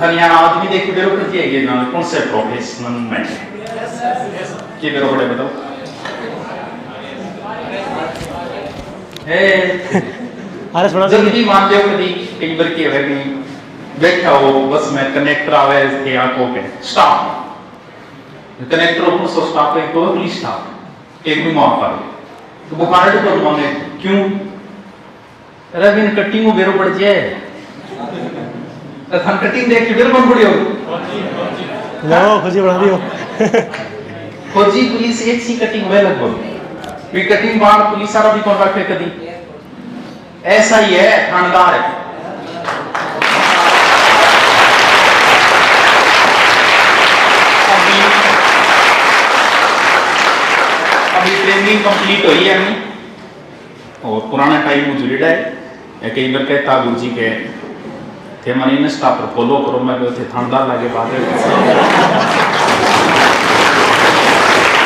थानिया आदमी देख के बेरो करती है ये ना कौन से प्रोफेशनल में के बेरो बड़े बताओ अरे सुना जब भी मान लो कई बार की है कि बैठा हो बस में कनेक्टर आवे के आंखों पे स्टाफ कनेक्टर को सो स्टाफ है तो पुलिस स्टाफ एक भी माफ कर तो बुखार तो मांगे क्यों अरे बिन कटिंग में बेरो पड़ जाए तो हम कटिंग देख के बेरो बन पड़ी हो जाओ खुशी बना दियो फौजी पुलिस एक सी कटिंग में लगभग वी कटिंग बार पुलिस वाला भी कौन रखे कदी ऐसा ही है थानेदार है अभी ट्रेनिंग कंप्लीट हुई है और पुराना टाइम में जुड़े है कई बार कहता गुरु जी के थे मनी ने स्टाफ पर फॉलो करो मैं थे थानेदार लागे बात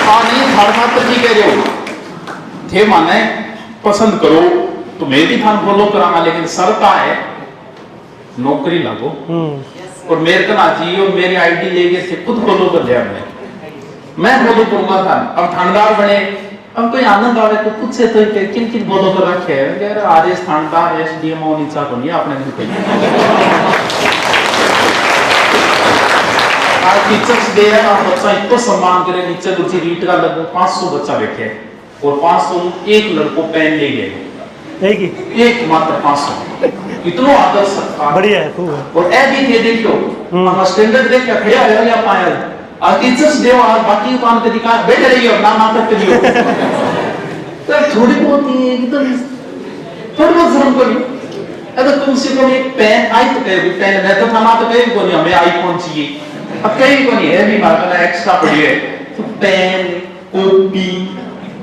हाँ नहीं थानेदार जी कह रहे हो थे माने पसंद करो तो मैं भी थान फॉलो करांगा लेकिन सरता है नौकरी लागो और मेरे का ना जी और मेरी आईडी लेके से खुद फॉलो कर लिया मैं फॉलो करूंगा था अब थानेदार बने अब कोई आनंद आवे तो खुद से तो किन किन फॉलो कर रखे है यार आरएस थानेदार एसडीएमओ नीचा को नहीं आपने भी कोई आज टीचर्स डे है आप बच्चा इतना सम्मान करे नीचे कुछ रीट का लगभग 500 बच्चा बैठे हैं और 500 एक लड़को पेन ले गए एक मात्र 500 इतना आदर सत्कार बढ़िया है खूब है और ए भी थे देखो हम स्टैंडर्ड देख के खड़े आए या पाया आज टीचर्स डे और बाकी काम के दिखा बैठे रहिए और नाम नाटक करियो तो थोड़ी बहुत ही एकदम थोड़ी बहुत शर्म करियो अगर तुम से कोई एक पेन आई तो कहे पेन मैं तो थाना तो कहे को नहीं हमें आईफोन चाहिए अब कहीं को नहीं है भी मार्का एक्स्ट्रा पड़ी है तो पेन कॉपी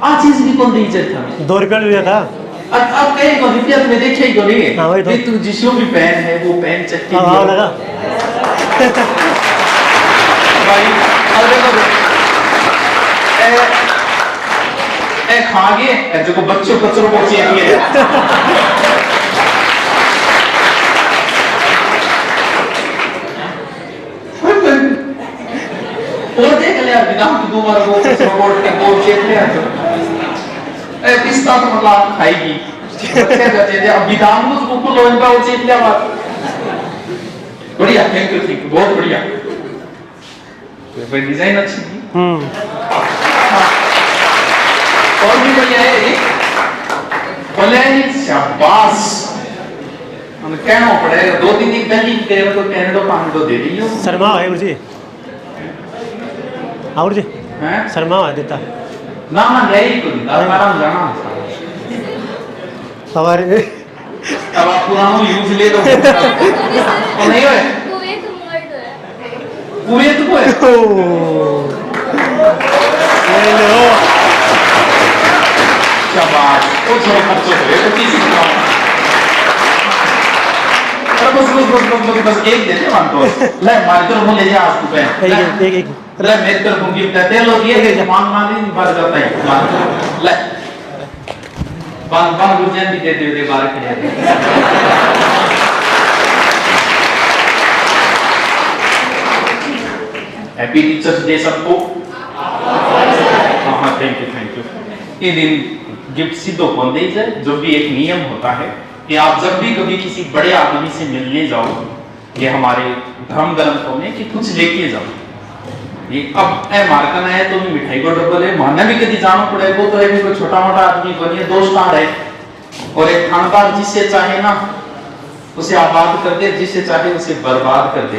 आ चीज भी कौन दी जाता है 2 रुपया लिया था अब कहीं को रुपया तुम्हें देखे ही को नहीं हाँ, वही तो। तू जिसको भी पेन है वो पेन चट्टी हाँ लगा भाई अब देखो ए खा गए जो को बच्चों कचरों को चाहिए और देख ले यार विदाम की 2 बार वो रोबोट के गोल चेक ले आते ए पिस्ता तो मतलब खाएगी बच्चे बच्चे दे अब विदाम को को लोन का वो चेक ले बात बढ़िया थैंक यू बहुत बढ़िया ये डिजाइन अच्छी थी और भी बढ़िया है ये बोले शाबाश हम कहना पड़ेगा 2-3 दिन पहले तेरे को कैनेडो पांडो दे दियो शर्मा है गुरुजी हाँ गुरुजी हैं शर्मा है देता ना ना यही को नहीं आराम जाना हमारे अब आप पुराना यूज ले लो और नहीं है कुवैत को है ले लो शाबाश वो छोड़ खर्चो करे तो किसी का बस एक देते मान तो ले मार कर वो ले जा आज तू पे एक ले मेरे कर मुंगी कहते हैं लोग ये कि मान नहीं बात करता है ले बान गुजन भी देते हुए बाहर खड़े हैप्पी टीचर्स डे सबको हाँ थैंक यू ये दिन गिफ्ट सीधो कौन दे जाए जो भी एक नियम होता है कि आप जब भी कभी किसी बड़े आदमी से मिलने जाओ ये हमारे धर्म ग्रंथों में कि कुछ लेके जाओ ये अब ए मार्कन है तो मिठाई को डबल है मानना भी कभी जाना पड़ेगा तो है कोई छोटा मोटा आदमी बनिए 2 स्टार है और एक थानेदार जिससे चाहे ना उसे आबाद कर दे जिससे चाहे उसे बर्बाद कर दे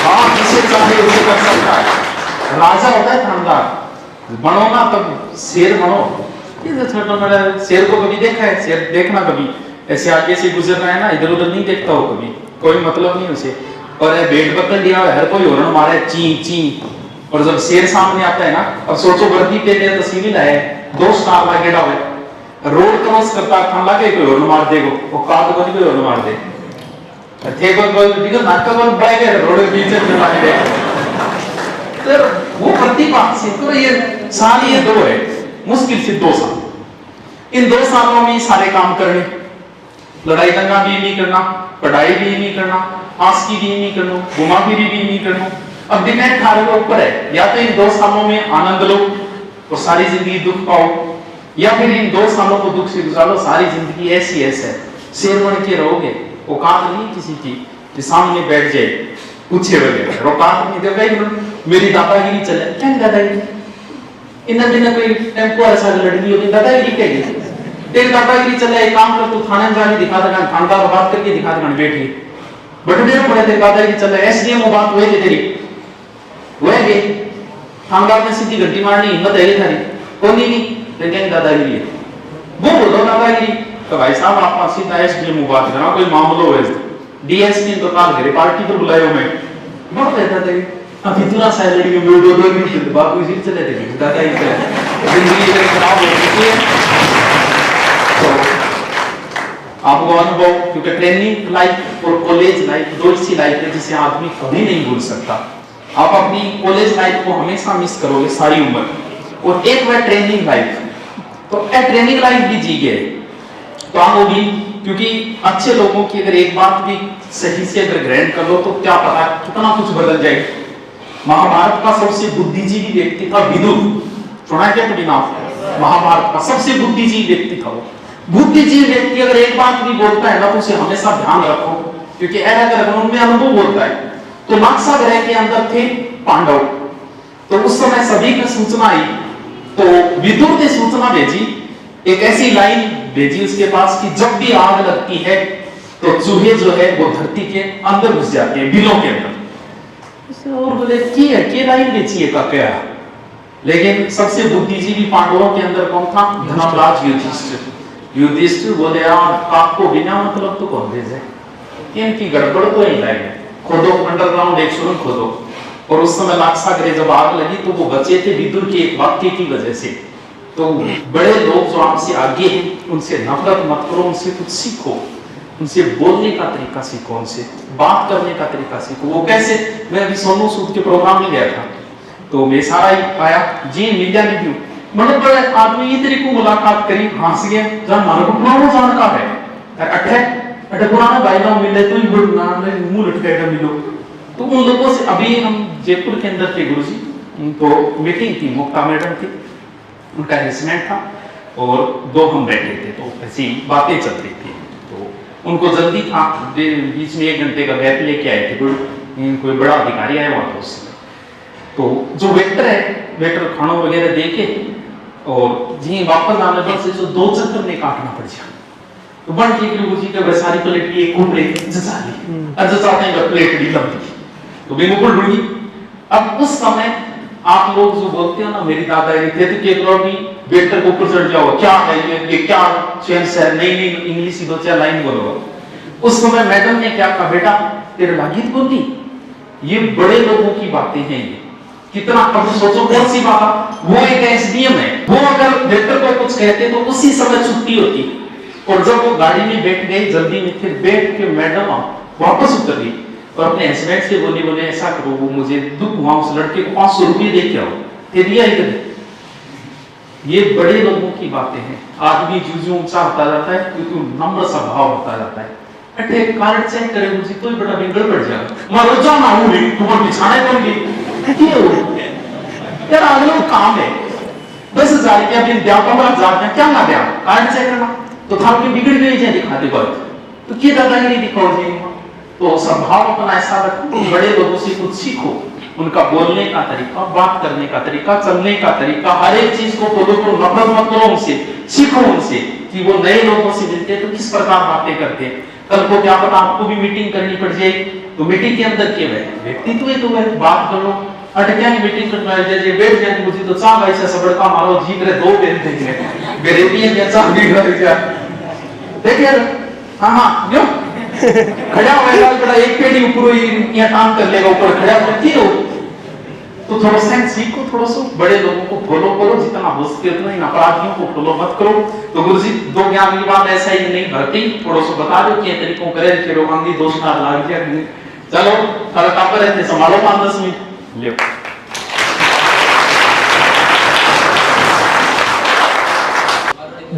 हाँ जिससे चाहे उसे कर सकता है राजा होता है थानेदार बनो ना तब शेर बनो ये छोटा बड़ा शेर को कभी देखा है शेर देखना कभी ऐसे आगे से गुजर रहा है ना इधर उधर नहीं देखता हो कभी कोई मतलब नहीं उसे और भेड़ पकड़ लिया हर कोई हॉर्न मारे ची ची और जब शेर सामने आता है ना अब सोचो वर्दी पे तो सिविल है 2 स्टार लागेड़ा हुए रोड क्रॉस करता था लागे कोई हॉर्न मार देगो वो काद को नहीं कोई हॉर्न मार दे थे कोई बिगर नाटक को बैग है रोड के बीच में मार दे तो वो प्रतिभा से तो ये साल ये 2 है मुश्किल से 2 साल इन 2 सालों में सारे काम करने लड़ाई दंगा भी नहीं करना, पढ़ाई भी नहीं करना, आंसकी भी नहीं करना, घुमा फिरी भी नहीं करना। अब डिपेंड तुम्हारे ऊपर है, या तो इन 2 सालों में आनंद लो और सारी जिंदगी दुख पाओ, या फिर इन 2 सालों को दुख से गुजारो, सारी जिंदगी ऐसी ऐसे है, शेर बन के रहोगे। औकात नहीं किसी की कि सामने बैठ जाए पूछे वगैरह, औकात नहीं दे भाई मेरी दादागिरी चले। क्या दादागिरी? इन दिन कोई टेम्पो ऐसा लड़की होगी, दादागिरी क्या है? तेरी दादागिरी चले, एक काम कर तू थाने में जाके दिखा देगा, थानेदार बात करके दिखा देगा बैठी बट देर पड़े तेरी दादागिरी चले। एसडीएम को बात हुए तेरी वह गई, थानेदार ने सीधी घंटी मारनी हिम्मत है थारी को नहीं, लेकिन दादागिरी है वो बोलो दादागिरी। तो भाई साहब आप सीधा एसडीएम को बात करा, कोई मामलो है डीएसपी तो काल करे पार्टी पर बुलायो मैं बहुत कहता था अब इतना सैलरी में 2 मिनट बापू जी चले थे दादा ही चले जिंदगी में खराब हो चुकी है। तो आपको अनुभव, क्योंकि ट्रेनिंग लाइफ और कॉलेज लाइफ 2 ऐसी लाइफ है जिसे आदमी कभी नहीं भूल सकता। आप अपनी कॉलेज लाइफ को हमेशा मिस करोगे सारी उम्र, और एक बार ट्रेनिंग लाइफ, तो ट्रेनिंग लाइफ भी जी गए तो आप होगी, क्योंकि अच्छे लोगों की अगर एक बात भी सही से अगर ग्रहण कर लो तो क्या पता कितना कुछ बदल जाए। महाभारत का सबसे बुद्धिजीवी व्यक्ति था विदुर, सुना क्या कभी नाम? महाभारत का सबसे बुद्धिजीवी व्यक्ति था वो। बुद्धिजीवी व्यक्ति अगर एक बात भी बोलता है ना तो उसे हमेशा ध्यान रखो, क्योंकि ऐसा उनमें अनुभव बोलता है। तो नाक्सा ग्रह के अंदर थे पांडव, तो उस समय सभी की सूचना आई, तो विदुर ने सूचना भेजी, एक ऐसी लाइन भेजी उसके पास कि जब भी आग लगती है तो चूहे जो है वो धरती के अंदर घुस जाते हैं, बिलों के अंदर। और बोले की लाइन भेजी है का क्या? लेकिन सबसे बुद्धिजीवी पांडवों के अंदर कौन था? धर्मराज युधिष्ठिर। युधिष्ठिर बोले यार आपको बिना मतलब तो कौन दे जाए, इनकी गड़बड़ तो ही लाइन है, खोदो अंडरग्राउंड एक सुरंग खोदो। और उस समय नाक्सा ग्रह जब आग लगी तो वो बचे थे विदुर के एक वाक्य की वजह से। तो बड़े लोग जो आपसे आगे हैं उनसे नफरत मत करो, उनसे कुछ सीखो, उनसे बोलने का तरीका सीखो, उनसे बात करने का तरीका सीखो। वो कैसे? मैं अभी सोनू सूद के प्रोग्राम में गया था, तो मैं सारा ही आया जी मीडिया रिव्यू, मतलब बड़े आदमी इतनी को मुलाकात करी, हंस गए, जब मानो को पुराना जानका है अठे पुराना भाई ना मिले तो मुंह लटकाएगा मिलो। तो उन लोगों से अभी हम जयपुर के अंदर थे गुरुजी, तो मीटिंग थी, मुक्ता मैडम थी, उनका हेसमेंट था और 2 हम बैठे थे, तो ऐसी बातें चल रही थी। तो उनको जल्दी था, बीच में 1 घंटे का गैप लेके आए थे, कोई बड़ा अधिकारी आया हुआ था उससे। तो जो वेटर है, वेटर खाना वगैरह दे के और जी वापस आने पर से जो 2 चक्कर में काटना पड़ जाए, तो बन ठीक गुरुजी का सारी प्लेट की एक प्लेट जसा ली, जसाते हैं प्लेट डी लंबी, तो बिल्कुल ढूंढी। अब उस समय आप लोग जो बोलते हो ना मेरी दादागिरी थे, तो के भी वेटर को ऊपर चढ़ जाओ, क्या है ये क्या चेंज है, नहीं इंग्लिश 2-4 लाइन बोलो। उस समय मैडम ने क्या कहा, बेटा तेरे लागित बोली, ये बड़े लोगों की बातें हैं ये, कितना अब सोचो कौन सी बात, वो एक एसडीएम है, वो अगर वेटर को कुछ कहते तो उसी समय छुट्टी होती। और जब वो गाड़ी में बैठ गई जल्दी में, फिर बैठ के मैडम वापस उतर गई और अपने हस्बैंड से बोले ऐसा करो, वो मुझे दुख हुआ, उस लड़के को 500 रुपये दे के आओ, दे दिया इधर। ये बड़े लोगों की बातें हैं। आदमी जूझू ऊंचा होता जाता है क्योंकि नम्र स्वभाव होता जाता है। अटे कार्ड चेक करे मुझे तो बड़ा बिगड़ पड़ जाएगा, मैं रोजा ना हूं नहीं तुम्हारे बिछाने पर भी यार अगला काम है 10,000 के अपने दिया 15,000 में क्या ना दिया कार्ड चेक करना, तो था कि बिगड़ गई जाए दिखाते वक्त, तो क्या दादागिरी दिखाओ जी। तो स्वभाव अपना ऐसा रखो, बड़े लोगों से कुछ सीखो, उनका बोलने का तरीका, बात करने का तरीका, चलने का तरीका, हर एक चीज को फॉलो करो, नफरत मत करो उनसे, सीखो उनसे कि वो नए लोगों से मिलते हैं तो किस प्रकार बातें करते हैं। कल को क्या पता आपको भी मीटिंग करनी पड़ जाएगी, तो मीटिंग के अंदर क्या है, व्यक्तित्व है, तो है बात कर लो। अटकिया की मीटिंग करना है, बैठ जाने मुझे तो चाह भाई से सबड़का मारो जीत रहे 2 बेल देंगे गरीबी है क्या चाह भी कर जा देखिए। हां क्यों खड़ा होएगा बड़ा एक पेड़ी ऊपर ही यहां काम कर लेगा, ऊपर खड़ा होके हो तो थोड़ा सा सीखो, थोड़ा सा बड़े लोगों को फॉलो करो, जितना हो सके उतना, इन अपराधियों को फॉलो मत करो। तो गुरुजी 2 ज्ञान की बात ऐसा ही नहीं भरती, थोड़ा सा बता दो कि तरीकों करे के रोगांगी दोस्त ना लाग गया। चलो थोड़ा काम पर रहते संभालो 5-10 मिनट ले।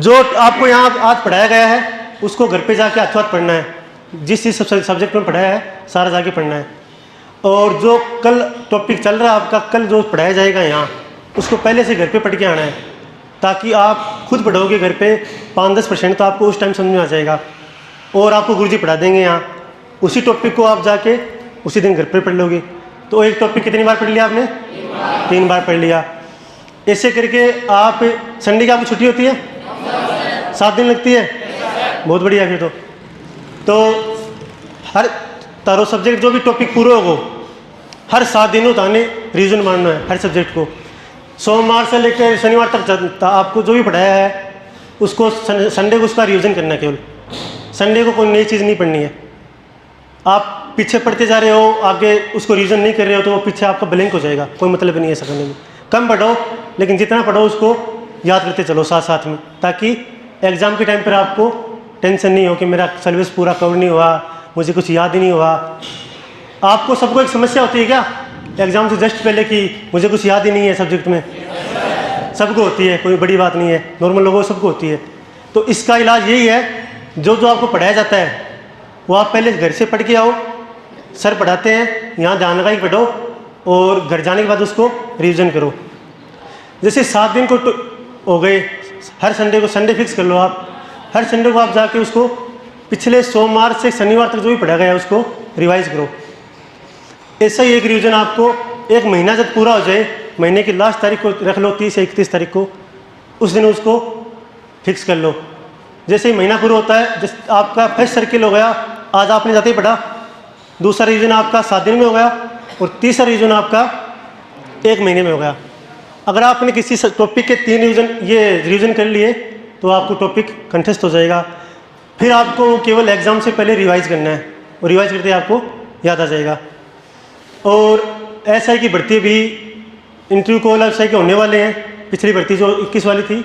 जो आपको यहाँ आज पढ़ाया गया है उसको घर पे जाके हाथों हाथ पढ़ना है। जिस जिस सब्जेक्ट में पढ़ाया है सारा जाके पढ़ना है। और जो कल टॉपिक चल रहा है आपका, कल जो पढ़ाया जाएगा यहाँ, उसको पहले से घर पे पढ़ के आना है, ताकि आप खुद पढ़ोगे घर पे 5-10% तो आपको उस टाइम समझ में आ जाएगा। और आपको गुरुजी पढ़ा देंगे यहाँ, उसी टॉपिक को आप जाके उसी दिन घर पे पढ़ लोगे। तो एक टॉपिक कितनी बार पढ़ लिया आपने? 3 बार पढ़ लिया। ऐसे करके आप संडे की आपको छुट्टी होती है, 7 दिन लगती है, बहुत बढ़िया। फिर तो हर तारो सब्जेक्ट जो भी टॉपिक पूरे होगो, हर 7 दिनों ताने रिविजन मारना है हर सब्जेक्ट को। सोमवार से लेकर शनिवार तक आपको जो भी पढ़ाया है उसको संडे को उसका रिविजन करना है। केवल संडे को कोई नई चीज़ नहीं पढ़नी है। आप पीछे पढ़ते जा रहे हो, आगे उसको रिविजन नहीं कर रहे हो, तो वो पीछे आपका ब्लैंक हो जाएगा, कोई मतलब नहीं है ऐसा करने में। कम पढ़ो, लेकिन जितना पढ़ो उसको याद करते चलो साथ साथ में, ताकि एग्ज़ाम के टाइम पर आपको टेंशन नहीं हो कि मेरा सिलेबस पूरा कवर नहीं हुआ, मुझे कुछ याद ही नहीं हुआ। आपको सबको एक समस्या होती है क्या एग्ज़ाम से जस्ट पहले कि मुझे कुछ याद ही नहीं है सब्जेक्ट में? सबको होती है, कोई बड़ी बात नहीं है, नॉर्मल लोगों को सबको होती है। तो इसका इलाज यही है, जो जो आपको पढ़ाया जाता है वो आप पहले घर से पढ़ के आओ। सर पढ़ाते हैं, यहाँ ध्यान लगा के पढ़ो, और घर जाने के बाद उसको रिवीजन करो। जैसे 7 दिन को हो गए, हर संडे को संडे फिक्स कर लो आप। हर संडे को आप जाके उसको पिछले सोमवार से शनिवार तक जो भी पढ़ा गया है उसको रिवाइज करो। ऐसा ही एक रिवीजन आपको 1 महीना जब पूरा हो जाए, महीने की लास्ट तारीख को रख लो, 30 या 31 तारीख को, उस दिन उसको फिक्स कर लो। जैसे ही महीना पूरा होता है, जैसे आपका फर्स्ट सर्किल हो गया, आज आपने जाते ही पढ़ा, दूसरा रिवीजन आपका 7 दिन में हो गया, और तीसरा रिवीजन आपका 1 महीने में हो गया। अगर आपने किसी टॉपिक के 3 रिवीजन कर लिए तो आपको टॉपिक कंठस्थ हो जाएगा। फिर आपको केवल एग्ज़ाम से पहले रिवाइज करना है, और रिवाइज करते आपको याद आ जाएगा। और एसआई की भर्ती भी इंटरव्यू कॉल एसआई के होने वाले हैं। पिछली भर्ती जो 21 वाली थी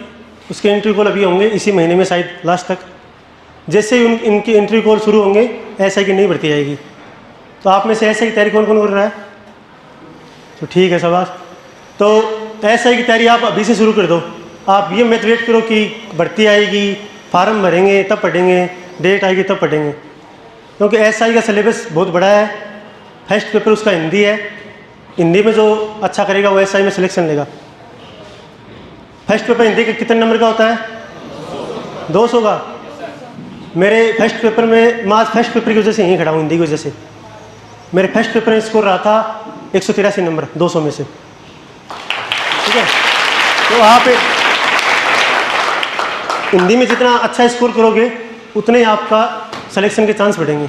उसके इंटरव्यू कॉल अभी होंगे इसी महीने में, शायद लास्ट तक। जैसे ही इनके इंटरव्यू कॉल शुरू होंगे, एसआई की नई भर्ती आएगी। तो आप में से एसआई की तैयारी कौन कौन कर रहा है? तो ठीक है, शाबाश। तो एसआई की तैयारी आप अभी से शुरू कर दो। आप ये मत वेट करो कि भर्ती आएगी, फार्म भरेंगे तब पढ़ेंगे, डेट आएगी तब पढ़ेंगे, क्योंकि एसआई का सिलेबस बहुत बड़ा है। फर्स्ट पेपर उसका हिंदी है, हिंदी में जो अच्छा करेगा वो एसआई में सिलेक्शन लेगा। फर्स्ट पेपर हिंदी के कितने नंबर का होता है? 200 का। मेरे फर्स्ट पेपर में, मैं आज फर्स्ट पेपर की वजह से यहीं खड़ा हूँ, हिंदी की वजह से। मेरे फर्स्ट पेपर में स्कोर रहा था 183 नंबर 200 में से, ठीक है। तो आप हिंदी में जितना अच्छा स्कोर करोगे उतने ही आपका सिलेक्शन के चांस बढ़ेंगे,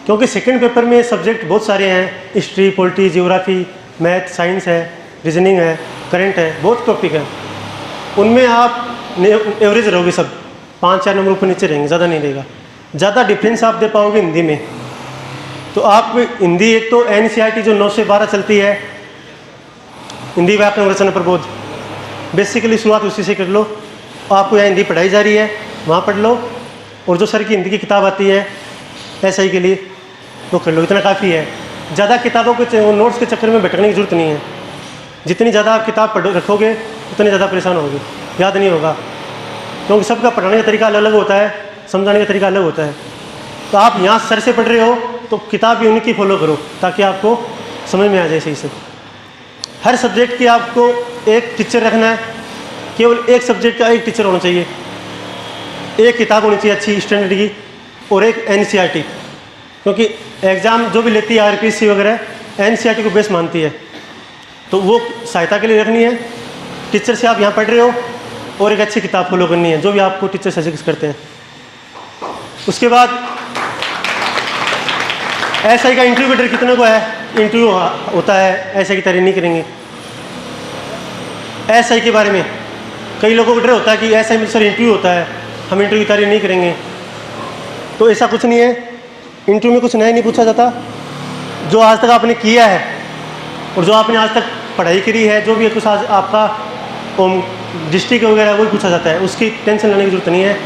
क्योंकि सेकंड पेपर में सब्जेक्ट बहुत सारे हैं। History, polity, geography, math, science है, रीजनिंग है, करंट है, बहुत टॉपिक है। उनमें आप एवरेज रहोगे, सब 5-4 नंबर ऊपर नीचे रहेंगे, ज़्यादा नहीं रहेगा। ज़्यादा डिफरेंस आप दे पाओगे हिंदी में। तो आप हिंदी, एक तो एनसीईआरटी जो 9 से 12 चलती है, हिंदी व्याकरण रचना प्रबोध, बेसिकली शुरुआत उसी से कर लो। आपको यहाँ हिंदी पढ़ाई जा रही है, वहाँ पढ़ लो। और जो सर की हिंदी की किताब आती है एसआई के लिए, वो कर लो, इतना काफ़ी है। ज़्यादा किताबों के नोट्स के चक्कर में भटकने की जरूरत नहीं है। जितनी ज़्यादा आप किताब पढ़ रखोगे उतनी ज़्यादा परेशान होगे, याद नहीं होगा, क्योंकि सबका पढ़ाने का तरीका अलग अलग होता है, समझाने का तरीका अलग होता है। तो आप यहाँ सर से पढ़ रहे हो तो किताब भी उन्हीं की फॉलो करो, ताकि आपको समझ में आ जाए सही से। हर सब्जेक्ट की आपको एक टीचर रखना है, केवल एक सब्जेक्ट का एक टीचर होना चाहिए। एक किताब होनी चाहिए अच्छी स्टैंडर्ड की, और एक एनसीईआरटी, क्योंकि एग्ज़ाम जो भी लेती है आरपीएससी वगैरह एनसीईआरटी को बेस मानती है, तो वो सहायता के लिए रखनी है। टीचर से आप यहाँ पढ़ रहे हो, और एक अच्छी किताब फॉलो करनी है जो भी आपको टीचर सजेस्ट करते हैं। उसके बाद एसआई का इंटरव्यू बेटर कितने को है? इंटरव्यू होता है, एसआई की तैयारी नहीं करेंगे। एसआई के बारे में कई लोगों को डर होता है कि एसआई में सर इंटरव्यू होता है, हम इंटरव्यू की तैयारी नहीं करेंगे। तो ऐसा कुछ नहीं है, इंटरव्यू में कुछ नया नहीं पूछा जाता। जो आज तक आपने किया है और जो आपने आज तक पढ़ाई करी है, जो भी कुछ आज आपका डिस्ट्रिक्ट वगैरह वही पूछा जाता है, उसकी टेंशन लेने की जरूरत नहीं है।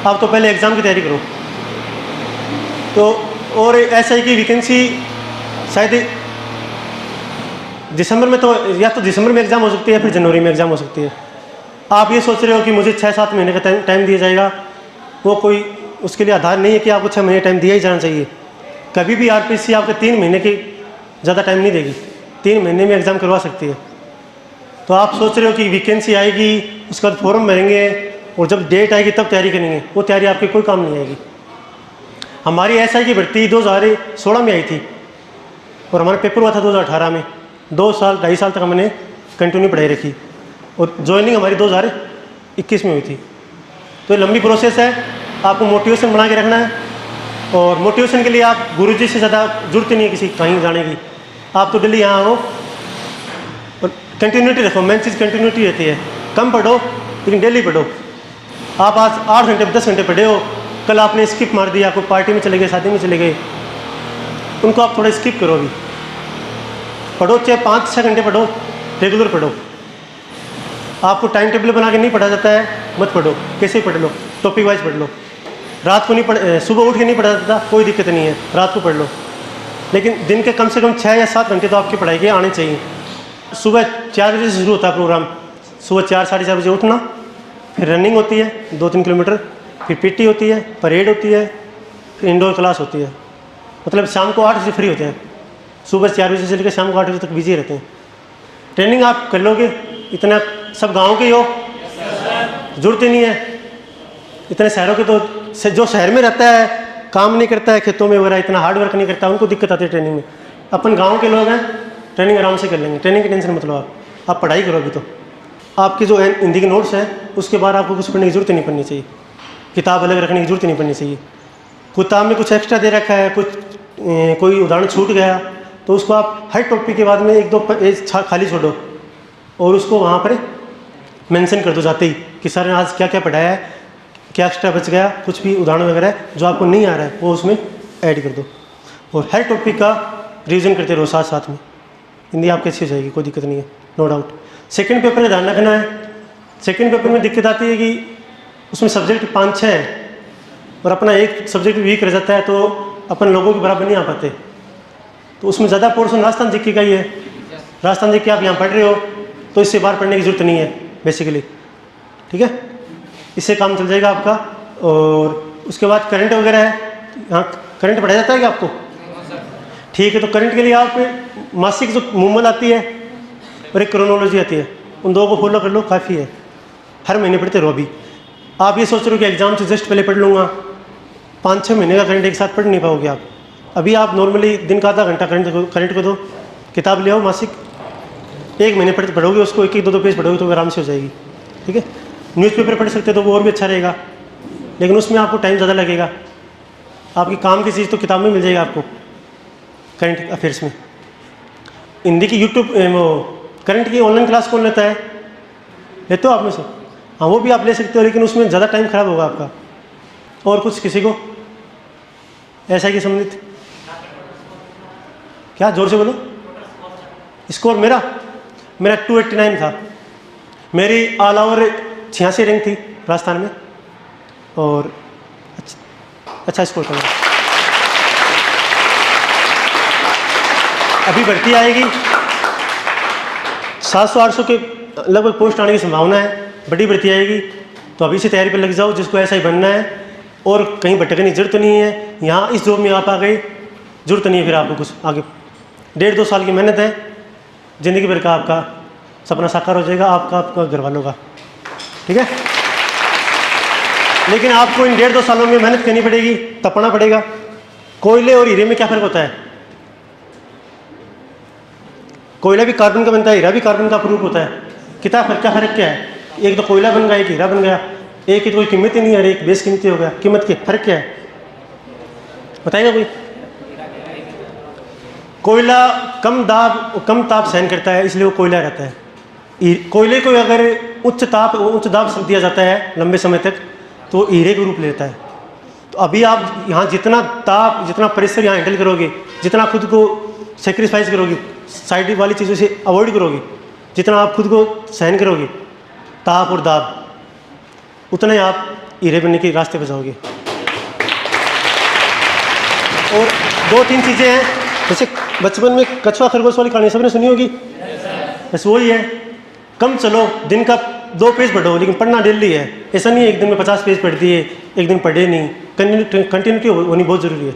आप तो पहले एग्ज़ाम की तैयारी करो। तो और एसआई की वैकेंसी शायद दिसंबर में, तो या तो दिसंबर में एग्ज़ाम हो सकती है, फिर जनवरी में एग्ज़ाम हो सकती है। आप ये सोच रहे हो कि मुझे 6-7 महीने का टाइम दिया जाएगा, वो कोई उसके लिए आधार नहीं है कि आपको 6 महीने टाइम दिया ही जाना चाहिए। कभी भी आरपीएससी आपको 3 महीने के ज़्यादा टाइम नहीं देगी, 3 महीने में एग्ज़ाम करवा सकती है। तो आप सोच रहे हो कि वैकेंसी आएगी, उसके बाद फॉर्म भरेंगे और जब डेट आएगी तब तैयारी करेंगे, वो तैयारी आपकी कोई काम नहीं आएगी। हमारी एसआई की भर्ती 2016 में आई थी और हमारा पेपर हुआ था 2018 में। 2-2.5 साल तक हमने कंटिन्यू पढ़ाई रखी और ज्वाइनिंग हमारी 2021 में हुई थी। तो ये लंबी प्रोसेस है, आपको मोटिवेशन बना के रखना है। और मोटिवेशन के लिए आप गुरुजी से ज़्यादा जरूरत नहीं है किसी कहीं जाने की, आप तो डेली यहाँ आओ और कंटिन्यूटी रखो। मेन चीज़ कंटिन्यूटी रहती है, कम पढ़ो लेकिन डेली पढ़ो। आप आज 8 घंटे 10 घंटे पढ़े हो, कल आपने स्किप मार दिया, कोई पार्टी में चले गए, शादी में चले गए, उनको आप थोड़ा स्किप करो। अभी पढ़ो, चाहे 5-6 घंटे पढ़ो, रेगुलर पढ़ो। आपको टाइम टेबल बना के नहीं पढ़ा जाता है, मत पढ़ो, कैसे पढ़ लो, टॉपिक वाइज पढ़ लो। रात को नहीं पढ़, सुबह उठ के नहीं पढ़ा जाता, कोई दिक्कत नहीं है, रात को पढ़ लो। लेकिन दिन के कम से कम 6 या 7 घंटे तो आपकी पढ़ाई के आने चाहिए। सुबह 4 बजे से शुरू होता है प्रोग्राम, सुबह 4-4:30 बजे उठना, फिर रनिंग होती है 2-3 किलोमीटर, फिर पीटी होती है, परेड होती है, फिर इंडोर क्लास होती है। मतलब शाम को 8 बजे फ्री होते हैं, सुबह 4 बजे से लेकर शाम को 8 बजे तक बिजी रहते हैं। ट्रेनिंग आप कर लोगे, इतना सब गांव के ही हो, जरूरत ही नहीं है। इतने शहरों के तो जो शहर में रहता है, काम नहीं करता है खेतों में वगैरह, इतना हार्ड वर्क नहीं करता, उनको दिक्कत आती है ट्रेनिंग में। अपन गांव के लोग हैं, ट्रेनिंग आराम से कर लेंगे, ट्रेनिंग की टेंशन मत लो। आप पढ़ाई करो। अभी तो आपके जो हिंदी के नोट्स हैं उसके बाद आपको कुछ पढ़ने की जरूरत नहीं पड़नी चाहिए, किताब अलग रखने की जरूरत नहीं पड़नी चाहिए। किताब में कुछ एक्स्ट्रा दे रखा है, कुछ कोई उदाहरण छूट गया तो उसको आप हर टॉपिक के बाद में 1-2 पेज खाली छोड़ो और उसको वहाँ पर मेंशन कर दो जाते ही कि सर ने आज क्या क्या पढ़ाया है, क्या एक्स्ट्रा बच गया, कुछ भी उदाहरण वगैरह जो आपको नहीं आ रहा है वो उसमें ऐड कर दो। और हर टॉपिक का रिवीजन करते रहो साथ साथ में। हिंदी आपकी अच्छी हो जाएगी, कोई दिक्कत नहीं है, नो डाउट। सेकंड पेपर का ध्यान रखना है। सेकंड पेपर में दिक्कत आती है कि उसमें सब्जेक्ट 5-6 है और अपना एक सब्जेक्ट वीक रह जाता है तो अपन लोगों के बराबर नहीं आ पाते। तो उसमें ज़्यादा पोर्शन राजस्थान जीके का ही है। राजस्थान जीके आप यहाँ पढ़ रहे हो तो इससे बाहर पढ़ने की जरूरत नहीं है बेसिकली, ठीक है, इससे काम चल जाएगा आपका। और उसके बाद करंट वगैरह है, यहाँ करंट पढ़ाया जाता है क्या आपको? ठीक है, तो करंट के लिए आप मासिक जो मूवमेंट आती है और एक क्रोनोलॉजी आती है, उन दो को फॉलो कर लो, काफ़ी है। हर महीने पढ़ते रहो। अभी आप ये सोच रहे हो कि एग्जाम से जस्ट पहले पढ़ लूँगा, 5-6 महीने का करंट एक साथ पढ़ नहीं पाओगे आप। अभी आप नॉर्मली दिन का आधा घंटा करंट को दो, किताब ले आओ मासिक, 1 महीने पढ़ोगे उसको, 1-2 पेज पढ़ोगे तो आराम से हो जाएगी, ठीक है। न्यूज़पेपर पढ़ सकते हो तो वो और भी अच्छा रहेगा, लेकिन उसमें आपको टाइम ज़्यादा लगेगा। आपकी काम की चीज़ तो किताब में मिल जाएगा आपको, करंट अफेयर्स में। हिंदी की यूट्यूब वो करंट की ऑनलाइन क्लास कौन लेता है? लेते हो आप में से? हाँ, वो भी आप ले सकते हो, लेकिन उसमें ज़्यादा टाइम खराब होगा आपका। और कुछ किसी को ऐसा ही संबंधित? क्या, जोर से बोलो। स्कोर मेरा 289 था। मेरी ऑल ओवर 86 रैंक थी राजस्थान में और अच्छा स्कोर था मेरा। अभी भर्ती आएगी, 700-800 के लगभग पोस्ट आने की संभावना है। बड़ी भर्ती आएगी तो अभी से तैयारी पर लग जाओ, जिसको ऐसा ही बनना है। और कहीं भटकने की जरूरत नहीं है, यहाँ इस जॉब में आप आ गए, जरूरत नहीं है फिर आपको कुछ आगे। 1.5-2 साल की मेहनत है, ज़िंदगी भर का आपका सपना साकार हो जाएगा, आपका घर वालों का, ठीक है। लेकिन आपको इन 1.5-2 सालों में मेहनत करनी पड़ेगी, तपना पड़ेगा। कोयले और हीरे में क्या फ़र्क होता है? कोयला भी कार्बन का बनता है, हीरा भी कार्बन का प्रूफ होता है। क्या फ़र्क क्या है? एक तो कोयला बन गया, एक हीरा बन गया, एक की तो कोई कीमत ही नहीं है, एक बेस कीमती हो गया। कीमत के फ़र्क क्या है बताएगा कोई? कोयला कम ताप सहन करता है, इसलिए वो कोयला रहता है। कोयले को अगर उच्च दाब दिया जाता है लंबे समय तक तो हीरे का रूप लेता है। तो अभी आप यहाँ जितना ताप, जितना प्रेशर यहाँ हैंडल करोगे, जितना खुद को सेक्रीफाइस करोगे, साइड वाली चीज़ों से अवॉइड करोगे, जितना आप खुद को सहन करोगे ताप और दाब, उतना ही आप हीरे बनने के रास्ते पर जाओगे। और 2-3 चीज़ें हैं, जैसे बचपन में कछुआ खरगोश वाली कहानी सबने सुनी होगी, बस वही है। कम चलो, दिन का 2 पेज पढ़ो, लेकिन पढ़ना डेली है। ऐसा नहीं है एक दिन में 50 पेज पढ़ दिए, एक दिन पढ़े नहीं, कंटिन्यूटी होनी बहुत ज़रूरी है।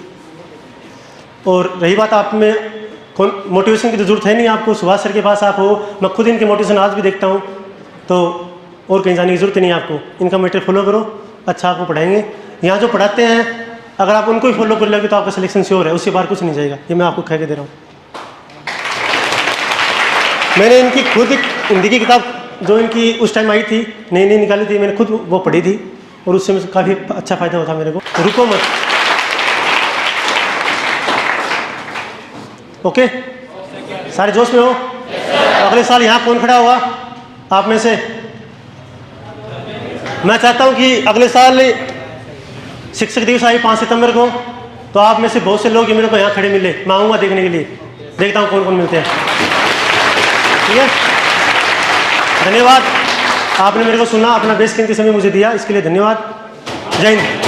और रही बात आप में मोटिवेशन की तो ज़रूरत है नहीं आपको, सुभाष सर के पास आप हो, मैं खुद इनके मोटिवेशन आज भी देखता हूँ, तो और कहीं जाने की ज़रूरत नहीं है आपको। इनका मैटर फॉलो करो, अच्छा आपको पढ़ाएंगे। यहाँ जो पढ़ाते हैं अगर आप उनको ही फॉलो कर लोगे तो आपका सिलेक्शन श्योर है, उससे बाहर कुछ नहीं जाएगा, ये मैं आपको कह के दे रहा हूँ। मैंने इनकी खुद एक हिंदी की किताब जो इनकी उस टाइम आई थी, नई नई निकाली थी, मैंने खुद वो पढ़ी थी और उससे मुझे काफ़ी अच्छा फ़ायदा होता मेरे को। रुको मत, ओके? सारे जोश में हो? तो अगले साल यहाँ कौन खड़ा होगा आप में से? मैं चाहता हूँ कि अगले साल शिक्षक दिवस आई 5 सितंबर को, तो आप में से बहुत से लोग मेरे को यहाँ खड़े मिले, मैं आऊँगा देखने के लिए, देखता हूँ कौन कौन मिलते हैं। ठीक है, धन्यवाद। आपने मेरे को सुना, अपना बेशकीमती समय मुझे दिया, इसके लिए धन्यवाद। जय हिंद।